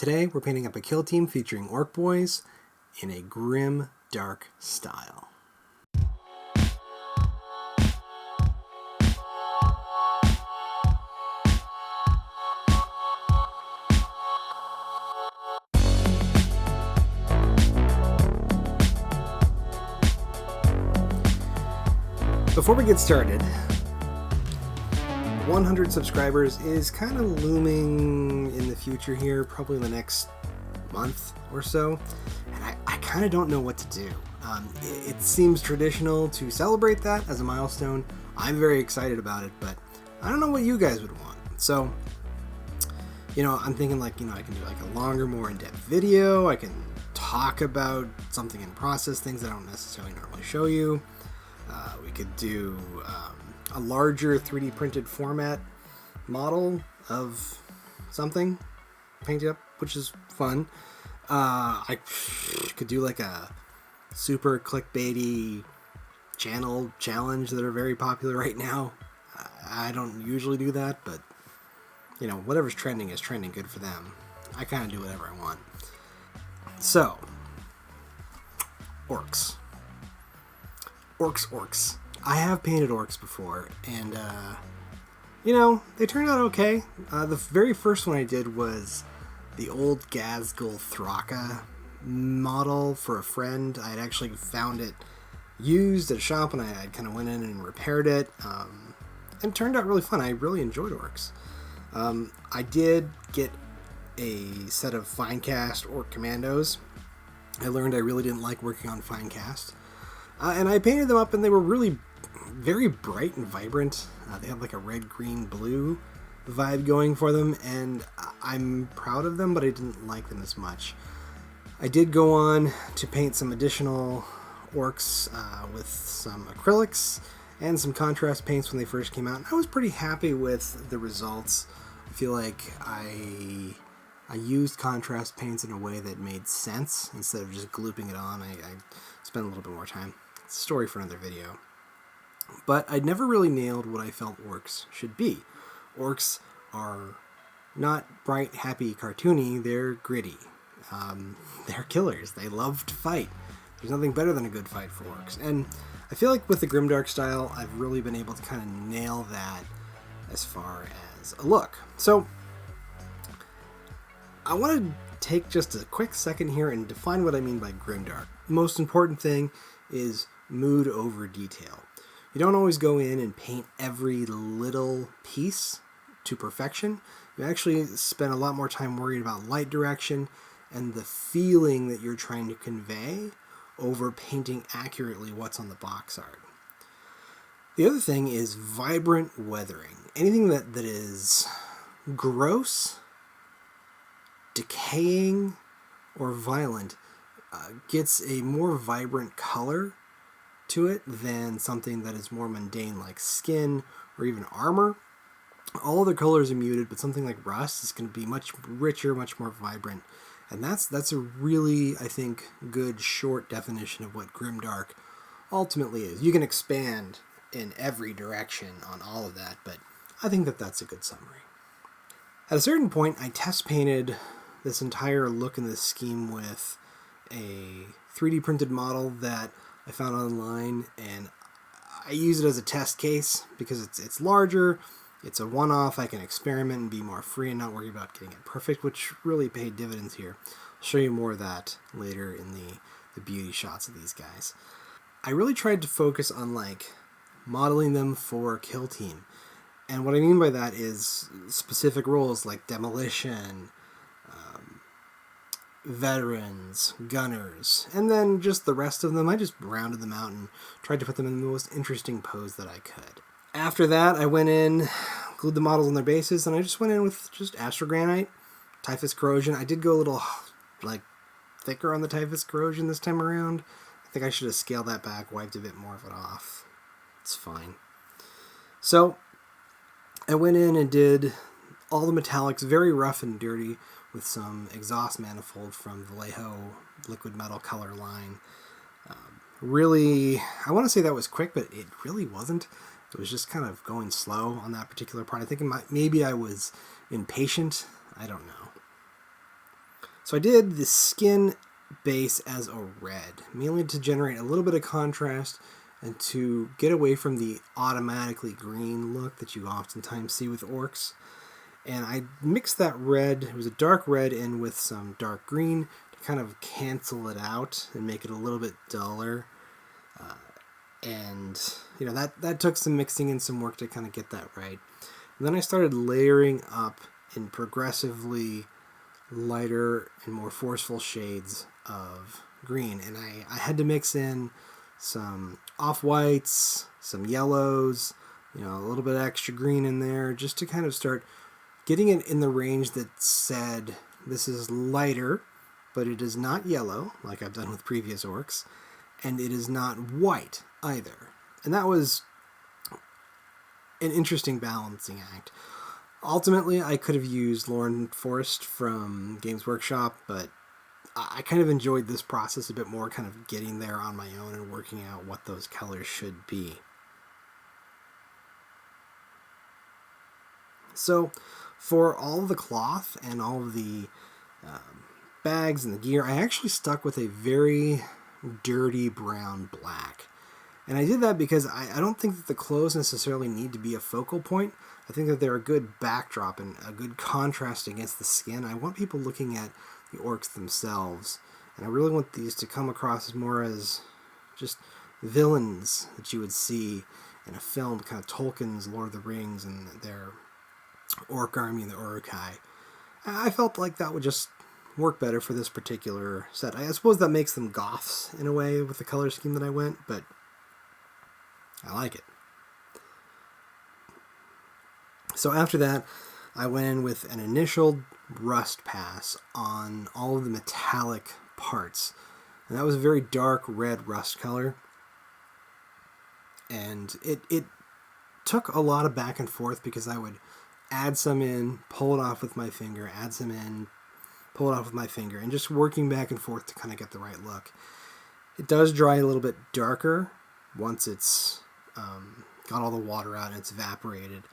Today we're painting up a kill team featuring Ork Boys in a grim, dark style. Before we get started, 100 subscribers is kind of looming in the future here, probably in the next month or so, and I kind of don't know what to do. It seems traditional to celebrate that as a milestone. I'm very excited about it, but I don't know what you guys would want. So, I'm thinking I can do like a longer, more in-depth video. I can talk about something in process, things I don't necessarily normally show you. We could do a larger 3D printed format model of something painted up, which is fun. I could do like a super clickbaity channel challenge that are very popular right now. I don't usually do that, but whatever's trending is trending. Good for them. I kind of do whatever I want. So, orcs. Orcs. I have painted orcs before, and, they turned out okay. The very first one I did was the old Gazgul Thraka model for a friend. I had actually found it used at a shop, and I kind of went in and repaired it, and it turned out really fun. I really enjoyed orcs. I did get a set of fine cast orc commandos. I learned I really didn't like working on fine cast. And I painted them up, and they were really very bright and vibrant. They had like a red, green, blue vibe going for them, and I'm proud of them, but I didn't like them as much. I did go on to paint some additional orcs with some acrylics and some contrast paints when they first came out, and I was pretty happy with the results. I feel like I used contrast paints in a way that made sense instead of just glooping it on. I spent a little bit more time. It's a story for another video. But I never really nailed what I felt orcs should be. Orcs are not bright, happy, cartoony. They're gritty. They're killers. They love to fight. There's nothing better than a good fight for orcs. And I feel like with the Grimdark style, I've really been able to kind of nail that as far as a look. So I want to take just a quick second here and define what I mean by Grimdark. The most important thing is mood over detail. You don't always go in and paint every little piece to perfection. You actually spend a lot more time worried about light direction and the feeling that you're trying to convey over painting accurately what's on the box art. The other thing is vibrant weathering. Anything that is gross, decaying, or violent gets a more vibrant color to it than something that is more mundane like skin or even armor. All the colors are muted, but something like rust is going to be much richer, much more vibrant. And that's a really, I think, good short definition of what Grimdark ultimately is. You can expand in every direction on all of that, but I think that's a good summary. At a certain point, I test painted this entire look in this scheme with a 3D printed model that I found online, and I use it as a test case because it's larger, it's a one-off, I can experiment and be more free and not worry about getting it perfect, which really paid dividends here. I'll show you more of that later in the beauty shots of these guys. I really tried to focus on modeling them for kill team, and what I mean by that is specific roles like demolition, veterans, gunners, and then just the rest of them. I just rounded them out and tried to put them in the most interesting pose that I could. After that, I went in, glued the models on their bases, and I just went in with just astrogranite, typhus corrosion. I did go a little thicker on the typhus corrosion this time around. I think I should have scaled that back, wiped a bit more of it off. It's fine. So I went in and did all the metallics, very rough and dirty, with some exhaust manifold from Vallejo liquid metal color line. Really, I want to say that was quick, but it really wasn't. It was just kind of going slow on that particular part. I think maybe I was impatient. I don't know. So I did the skin base as a red, mainly to generate a little bit of contrast and to get away from the automatically green look that you oftentimes see with orcs. And I mixed that red, it was a dark red, in with some dark green to kind of cancel it out and make it a little bit duller. And that took some mixing and some work to kind of get that right. And then I started layering up in progressively lighter and more forceful shades of green. And I had to mix in some off-whites, some yellows, a little bit of extra green in there, just to kind of start getting it in the range that said this is lighter, but it is not yellow, like I've done with previous orcs, and it is not white either. And that was an interesting balancing act. Ultimately, I could have used Lauren Forrest from Games Workshop, but I kind of enjoyed this process a bit more, kind of getting there on my own and working out what those colors should be. So, for all of the cloth and all of the bags and the gear, I actually stuck with a very dirty brown black. And I did that because I don't think that the clothes necessarily need to be a focal point. I think that they're a good backdrop and a good contrast against the skin. I want people looking at the orcs themselves, and I really want these to come across as more as just villains that you would see in a film, kind of Tolkien's Lord of the Rings and their orc army and the Uruk-hai. I felt like that would just work better for this particular set. I suppose that makes them goths in a way with the color scheme that I went, but I like it. So after that, I went in with an initial rust pass on all of the metallic parts. And that was a very dark red rust color. And it took a lot of back and forth because I would add some in, pull it off with my finger, add some in, pull it off with my finger, and just working back and forth to kind of get the right look. It does dry a little bit darker once it's got all the water out and it's evaporated.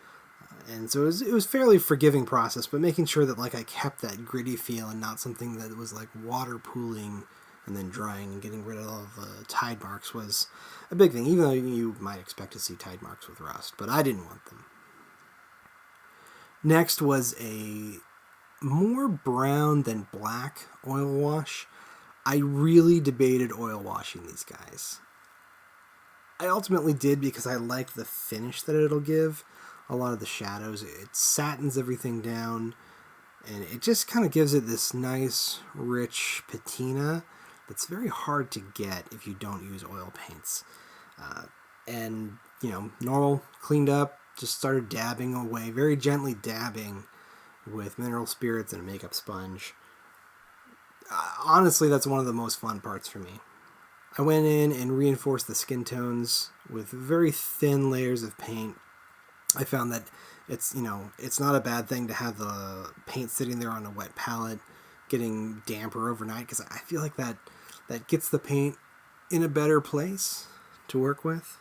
And so it was fairly forgiving process, but making sure that I kept that gritty feel and not something that was like water pooling and then drying and getting rid of all the tide marks was a big thing, even though you might expect to see tide marks with rust, but I didn't want them. Next was a more brown than black oil wash. I really debated oil washing these guys. I ultimately did because I like the finish that it'll give. A lot of the shadows, it satins everything down, and it just kind of gives it this nice, rich patina that's very hard to get if you don't use oil paints. And, normal, cleaned up, just started dabbing away, very gently dabbing with mineral spirits and a makeup sponge. Honestly, that's one of the most fun parts for me. I went in and reinforced the skin tones with very thin layers of paint. I found that it's not a bad thing to have the paint sitting there on a wet palette, getting damper overnight, because I feel like that gets the paint in a better place to work with.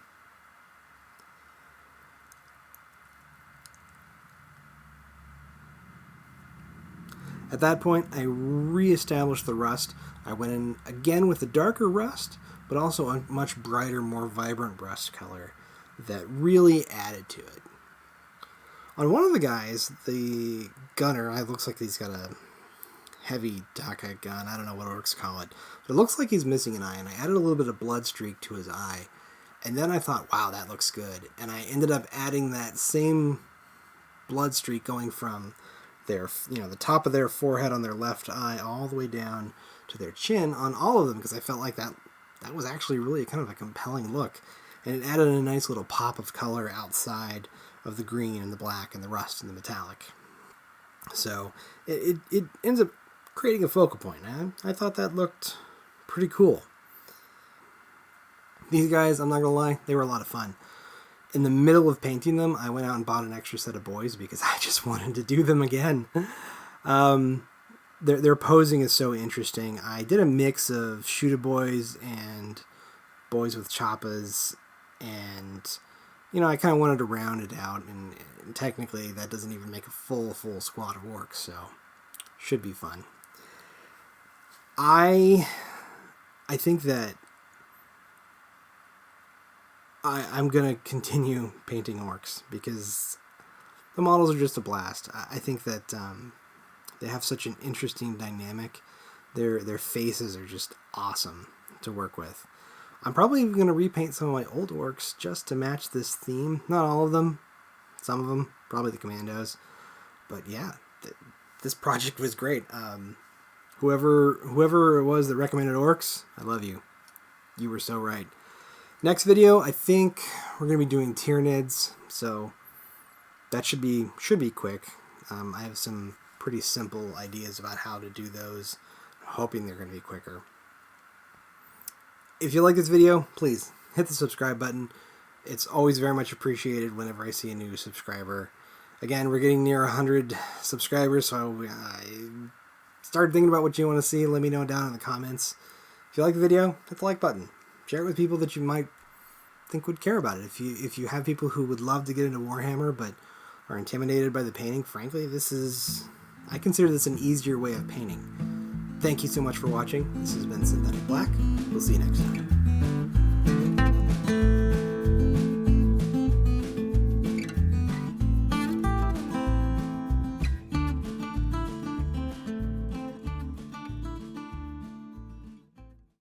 At that point, I reestablished the rust. I went in again with a darker rust, but also a much brighter, more vibrant rust color that really added to it. On one of the guys, the gunner, it looks like he's got a heavy Daka gun. I don't know what orcs call it. But it looks like he's missing an eye, and I added a little bit of blood streak to his eye. And then I thought, wow, that looks good. And I ended up adding that same blood streak going from their, the top of their forehead on their left eye all the way down to their chin on all of them, because I felt like that was actually really kind of a compelling look. And it added a nice little pop of color outside of the green and the black and the rust and the metallic. So it ends up creating a focal point. I thought that looked pretty cool. These guys, I'm not going to lie, they were a lot of fun. In the middle of painting them, I went out and bought an extra set of Boyz because I just wanted to do them again. Their posing is so interesting. I did a mix of Shooter Boys and Boys with Choppas, and I kind of wanted to round it out, and technically that doesn't even make a full squad of orcs, so should be fun. I think that I'm going to continue painting orcs because the models are just a blast. I think that they have such an interesting dynamic. Their faces are just awesome to work with. I'm probably going to repaint some of my old orcs just to match this theme. Not all of them. Some of them. Probably the commandos. But yeah, this project was great. Whoever it was that recommended orcs, I love you. You were so right. Next video, I think we're going to be doing Tyranids, so that should be quick. I have some pretty simple ideas about how to do those. I'm hoping they're going to be quicker. If you like this video, please hit the subscribe button. It's always very much appreciated whenever I see a new subscriber. Again, we're getting near 100 subscribers, so I started thinking about what you want to see. Let me know down in the comments. If you like the video, hit the like button. Share it with people that you might think would care about it. If you have people who would love to get into Warhammer but are intimidated by the painting, frankly, I consider this an easier way of painting. Thank you so much for watching. This has been Synthetic Black. We'll see you next time.